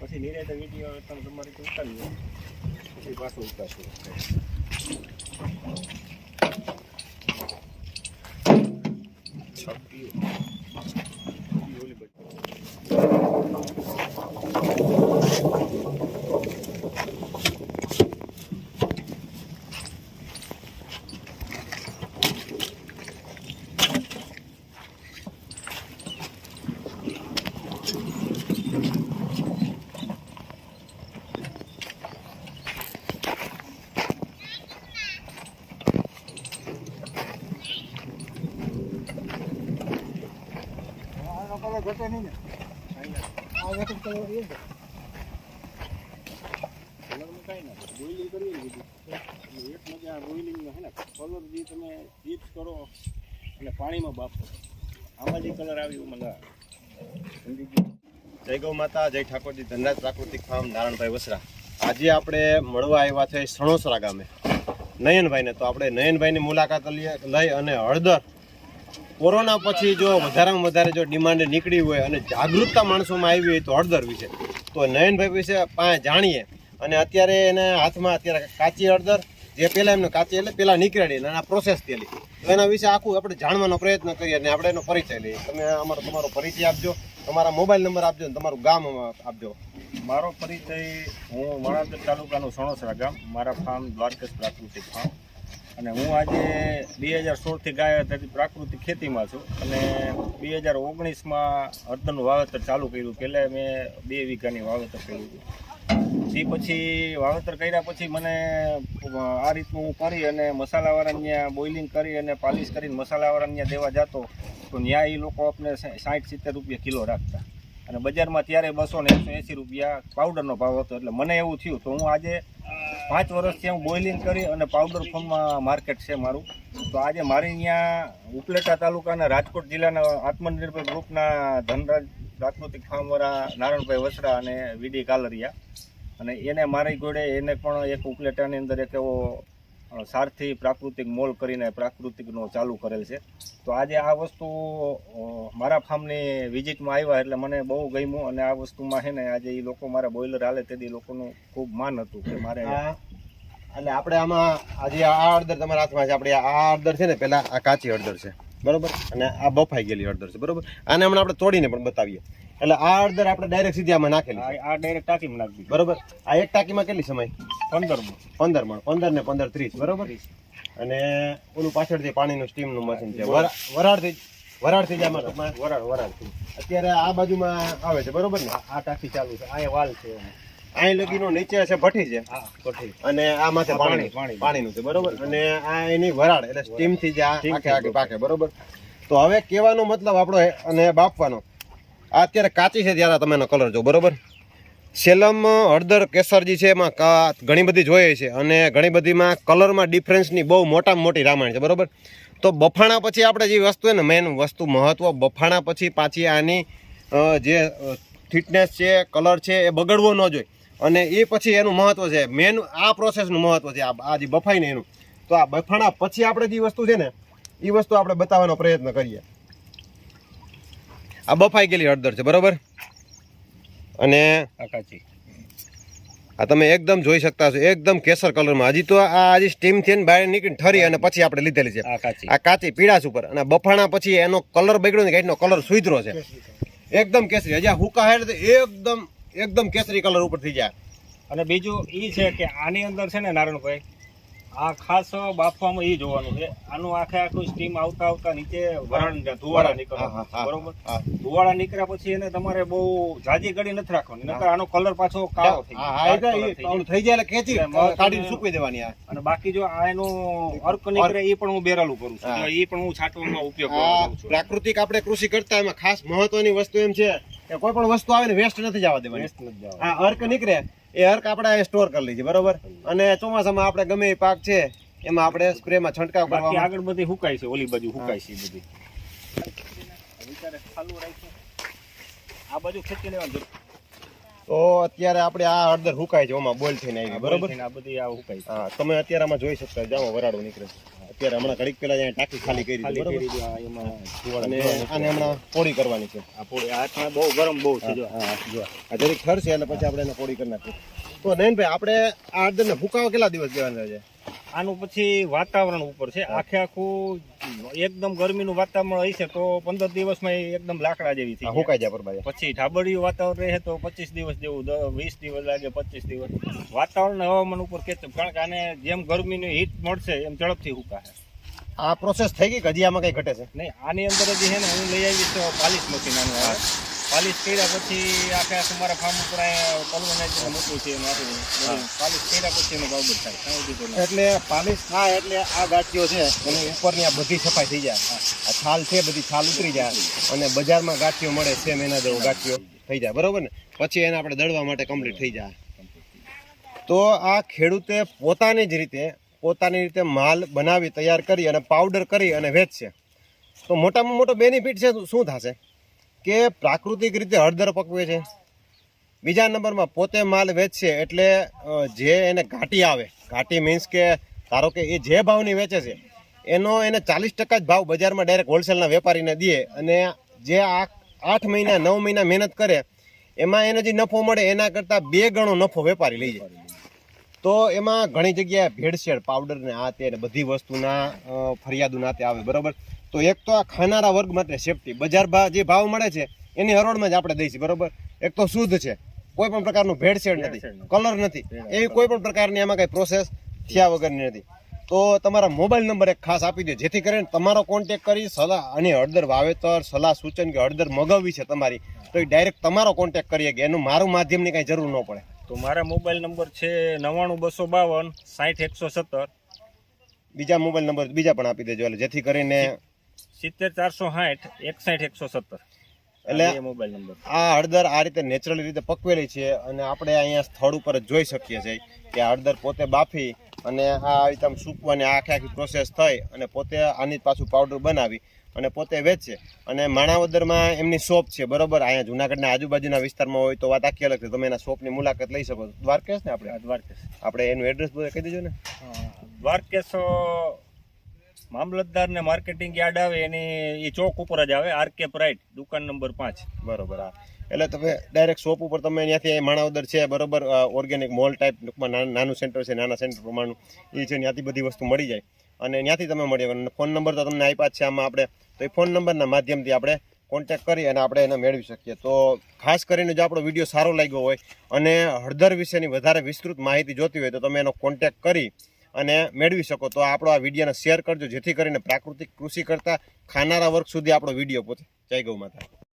પછી નિરાતે વિડીયો તમે તમારી ઉતારી પછી પાછું ઉતારશું. ઘટે નહીં ને આ વખત કલર એ કલરમાં કાંઈ ના બોઇલિંગ કરવી ને બીજું એક મજા બોઇલિંગનો છે ને કલર જે તમે ચીપ્સ કરો અને પાણીમાં બાફો આમાં જે કલર આવ્યું મને સમજી ગયું. જય ગૌ માતા, જય ઠાકોરજી, ધનરાજ પ્રાકૃતિક ફાર્મ, નારાયણભાઈ વસરા. આજે આપણે મળવા આવ્યા છે સણોસરા ગામે નયનભાઈને. તો આપણે નયનભાઈની મુલાકાત લઈ અને હળદર કોરોના પછી જો વધારેમાં વધારે જો ડિમાન્ડ નીકળી હોય અને જાગૃતતા માણસોમાં આવી હોય તો હળદર વિશે તો નયનભાઈ વિશે જાણીએ. અને અત્યારે એને હાથમાં અત્યારે કાચી હળદર જે પહેલાં એમને કાચી એટલે પહેલાં નીકળેલી અને આ પ્રોસેસ થયેલી તો એના વિશે આખું આપણે જાણવાનો પ્રયત્ન કરીએ અને આપણે એનો પરિચય લઈએ. તમે તમારો પરિચય આપજો, તમારા મોબાઈલ નંબર આપજો અને તમારું ગામ આપજો. મારો પરિચય, હું વણાદર તાલુકાનું સણોસરા ગામ, મારા ફાર્મ દ્વારકેશ પ્રાકૃતિક ફાર્મ. અને હું આજે 2016થી ગાય પ્રાકૃતિક ખેતીમાં છું અને 2019માં હળદરનું વાવેતર ચાલુ કર્યું. પહેલાં મેં 2 વીઘાની વાવેતર કર્યું હતું. તે પછી વાવેતર કર્યા પછી મને આ રીતનું હું કરી અને મસાલાવાળાને ત્યાં બોઇલિંગ કરી અને પાલિશ કરીને મસાલાવાળાને ત્યાં દેવા જતો તો ત્યાં એ લોકો આપણે 60-70 રૂપિયા કિલો રાખતા અને બજારમાં ત્યારે 200-180 રૂપિયા પાવડરનો ભાવ હતો. એટલે મને એવું થયું તો હું આજે 5 વર્ષથી હું બોઇલિંગ કરી અને પાવડર ફોર્મમાં માર્કેટ છે મારું. તો આજે મારી ત્યાં ઉપલેટા તાલુકાના રાજકોટ જિલ્લાના આત્મનિર્ભર ગ્રુપના ધનરાજ પ્રાકૃતિક ફાર્મવાળા નારાયણભાઈ વસરા અને વીડી કાલરિયા અને એને મારી જોડે એને પણ એક ઉપલેટાની અંદર એક એવો સારથી પ્રાકૃતિક મોલ કરીને પ્રાકૃતિકનો ચાલુ કરેલ છે. તો આજે આ વસ્તુ મારા ફાર્મની વિઝિટમાં આવ્યા એટલે મને બહુ ગમ્યું અને આ વસ્તુમાં છે ને આજે એ લોકો મારા બોઇલર હાલે તેથી લોકોનું ખૂબ માન હતું કે મારે એટલે આપણે આમાં આજે આ હળદર તમારા હાથમાં છે. આપણે આ હળદર છે ને પહેલાં આ કાચી હળદર છે બરોબર અને આ બફાઈ ગયેલી હળદર છે બરોબર. આને હમણાં આપણે તોડીને પણ બતાવીએ. એટલે આ હળદર આપણે ડાયરેક્ટ સીધી આમાં નાખેલી, આ ડાયરેક્ટ ટાંકીમાં નાખી બરોબર. આ એક ટાંકીમાં કેટલી સમય? 15 મણ. 15 મણ, 15 ને 15 30 બરોબર. અને ઓલું પાછળથી પાણીનું સ્ટીમનું મશીન છે, વરાળથી જ આમાં વરાળથી અત્યારે આ બાજુમાં આવે છે બરોબર ને. આ ટાંકી ચાલુ છે, આ વાલ છે, અહીં લગીનો નીચે છે ભઠ્ઠી છે અને આ માથે પાણીનું છે બરોબર. અને આ એની વરાળ એટલે સ્ટીમથી જ આખે પાકે બરોબર. તો હવે કહેવાનો મતલબ આપણો અને બાફવાનો આ અત્યારે કાચી છે ત્યારે તમે એનો કલર જો બરોબર. સેલમ હળદર કેસરજી છે એમાં ઘણી બધી જોઈએ છે અને ઘણી બધીમાં કલરમાં ડિફરન્સની બહુ મોટામાં મોટી રામાયણ છે બરોબર. તો બફાણા પછી આપણે જે વસ્તુ છે ને મેન વસ્તુ મહત્વ બફાણા પછી પાછી આની જે થિકનેસ છે કલર છે એ બગડવો ન જોઈએ અને એ પછી એનું મહત્વ છે મેન આ પ્રોસેસનું મહત્વ છે આ જે બફાઈને એનું. તો આ બફાણા પછી આપણે જે વસ્તુ છે ને એ વસ્તુ આપણે બતાવવાનો પ્રયત્ન કરીએ. આ બફાઈ ગયેલી હળદર છે બરોબર અને આ તમે એકદમ જોઈ શકતા છો એકદમ કેસર કલરમાં. હજી તો આ હજી સ્ટીમ થઈને બહાર નીકળીને ઠરી અને પછી આપણે લીધેલી છે આ કાચી પીળાશ ઉપર. અને બફાણા પછી એનો કલર બગડ્યો ને એનો કલર સુધરો છે એકદમ કેસરી. હજી આ હુકા હેડ એકદમ કેસરી કલર ઉપર થઈ જાય. અને બીજું એ છે કે આની અંદર છે ને નારાયણભાઈ આ ખાસ બાફવામાં એ જોવાનું છે. આનું આખું સ્ટીમ આવતા નીચે ધુવાળા નીકળે બરોબર. ધુવાળા નીકળ્યા પછી એને તમારે બહુ જાજી ગળી નથી રાખવાની નકર આનો કલર પાછો કાળો થઈ જાય ખેંચી કાઢીને સૂકવી દેવાની. અને બાકી જો આ એનું અર્ક નીકળે એ પણ હું બેરાલું કરું છું, એ પણ હું છાંટવામાં ઉપયોગ કરું છું. પ્રાકૃતિક આપણે કૃષિ કરતા એમાં ખાસ મહત્વની વસ્તુ એમ છે કે કોઈ પણ વસ્તુ આવે ને વેસ્ટ નથી જવા દેવાની. આ અર્ક નીકળે એ અર્ક આપણે સ્ટોર કરી લઈએ બરોબર. અને ચોમાસામાં આપણે ગમે એ પાક છે એમાં આપણે સ્પ્રેમાં છંટકાવ કરવા આગળ બધી હુકાય છે, ઓલી બાજુ હુકાય છે બધી વિચારે ચાલુ રાખીએ. આ બાજુ ખેંચી લેવાનું તો અત્યારે આપણે આ હળદર હુકાય છે ઓમાં બોલ થઈને આવી બરોબર. આ બધી આ ઉકાઈ હા તમે અત્યારે આમાં જોઈ શકતા જાઓ વરાળો નીકળે અત્યારે હમણાં ઘડીક પહેલા અહીંયા ટાંકી ખાલી કરી દીધી બરોબર. એમાં અને આને હમણાં પોળી કરવાની છે. આ પોળી હાથમાં બહુ ગરમ બહુ છે જો હા જો આ જરીક ઠરશે એટલે પછી આપણે એને પોળી કરી નાખીએ. તો નયનભાઈ આપણે આ હળદરને ફૂકાવા કેટલા દિવસ દેવાના છે? આનું પછી વાતાવરણ ઉપર છે. આખે આખું એકદમ ગરમીનું વાતાવરણ હશે તો 15 દિવસમાં એ એકદમ લાકડા જેવી થઈ જાય. હુકાઈ જાય બરાબર. પછી ઢાબડિયું વાતાવરણ રહે તો 25 દિવસ જેવું 20 દિવસ લાગે 25 દિવસ વાતાવરણ હવામાન ઉપર કેચપ. કારણ કે આને જેમ ગરમીની હીટ મળશે એમ ઝડપથી હુકાશે. આ પ્રોસેસ થઈ ગઈ કે હજી આમાં કઈ ઘટે છે? નહીં આની અંદર હજી છે ને હું લઈ આવીશ તો પાલિશ મશીન આનું આવે. પાલિશ કર્યા પછી આખે આખું મારા ફાર્મ ઉપર કલ્વનાઇઝર મૂકવું છે એનું આખું પાલિશ કર્યા પછી એનો બાબત થાય કાંઈ દીધું નહીં. એટલે પાલિશ થાય એટલે આ ગાંઠીઓ છે એની ઉપરની આ બધી સફાઈ થઈ જાય. આ છાલ છે બધી છાલ ઉતરી જાય અને બજારમાં ગાંઠીઓ મળે સેમ એના જેવો ગાંઠીઓ થઈ જાય બરોબર ને. પછી એને આપણે દળવા માટે કમ્પ્લીટ થઈ જાય. તો આ ખેડૂતે પોતાની રીતે માલ બનાવી તૈયાર કરી અને પાવડર કરી અને વેચશે તો મોટામાં મોટો બેનિફિટ છે શું થશે કે પ્રાકૃતિક રીતે હળદર પકવે છે. બીજા નંબરમાં પોતે માલ વેચશે એટલે જે એને ઘાટી આવે, ઘાટી મીન્સ કે ધારો કે એ જે ભાવની વેચે છે એનો એને 40% જ ભાવ બજારમાં ડાયરેક્ટ હોલસેલના વેપારીને દે અને જે આ 8 મહિના 9 મહિના મહેનત કરે એમાં એને જે નફો મળે એના કરતાં 2 ગણો નફો વેપારી લઈ જાય. તો એમાં ઘણી જગ્યાએ ભેળસેળ પાવડર ને આ તે બધી વસ્તુના ફરિયાદો ના તે આવે બરોબર. તો એક તો આ ખાનારા વર્ગ માટે સેફટી બજાર જે ભાવ મળે છે એની હરોળમાં જ આપણે દઈશું બરોબર. એક તો શુદ્ધ છે, કોઈ પણ પ્રકારનું ભેળસેળ નથી, કલર નથી, એવી કોઈ પણ પ્રકારની એમાં કઈ પ્રોસેસ થયા વગરની નથી. તો તમારા મોબાઈલ નંબર એક ખાસ આપી દો જેથી કરીને તમારો કોન્ટેક કરી સલાહ અને હળદર વાવેતર સલાહ સૂચન કે હળદર મગાવવી છે તમારી તો એ ડાયરેક્ટ તમારો કોન્ટેક કરીએ કે એનું મારું માધ્યમની કઈ જરૂર ન પડે. તો મારા મોબાઈલ નંબર છે 99252 60117. બીજા મોબાઈલ નંબર બીજા પણ આપી દેજો એટલે જેથી કરીને 70460 61117 એટલે મોબાઈલ નંબર. આ હળદર આ રીતે નેચરલી રીતે પકવેલી છે અને આપણે અહીંયા સ્થળ ઉપર જ જોઈ શકીએ છીએ કે આ હળદર પોતે બાફી અને આ રીતે સૂકવાની આખી પ્રોસેસ થઈ અને પોતે આની પાછું પાવડર બનાવી અને પોતે વેચે. અને માણાવદરમાં એમની શોપ છે બરોબર. અહીંયા જુનાગઢના આજુબાજુના વિસ્તારમાં હોય તો વાત આખી અલગ છે. તમે એના શોપની મુલાકાત લઈ શકો. દ્વારકેશ ને આપણે એનું એડ્રેસ બધું કહી દેજો ને. દ્વારકેશ મામલતદાર ને માર્કેટિંગ યાર્ડ આવે એની એ ચોક ઉપર જ આવે. આરકે પ્રાઇડ દુકાન નંબર 5 બરોબર. હા એટલે તમે ડાયરેક્ટ શોપ ઉપર તમે ત્યાંથી માણાવદર છે બરોબર. ઓર્ગેનિક મોલ ટાઈપ ટૂંકમાં નાનું સેન્ટર છે, નાના સેન્ટર પ્રમાણનું એ છે. ત્યાંથી બધી વસ્તુ મળી જાય અને ત્યાંથી તમે મળી અને ફોન નંબર તો તમને આપ્યા છે આમાં આપણે. તો એ ફોન નંબરના માધ્યમથી આપણે કોન્ટેક્ટ કરી અને આપણે એને મેળવી શકીએ. તો ખાસ કરીને જો આપણો વિડીયો સારો લાગ્યો હોય અને હળદર વિશેની વધારે વિસ્તૃત માહિતી જોતી હોય તો તમે એનો કોન્ટેક્ટ કરી અને મેળવી શકો. તો આપણો આ વિડીયોને શેર કરજો જેથી કરીને પ્રાકૃતિક કૃષિ કરતા ખાનારા વર્ગ સુધી આપણો વિડીયો પહોંચે. જય ગૌ માતા.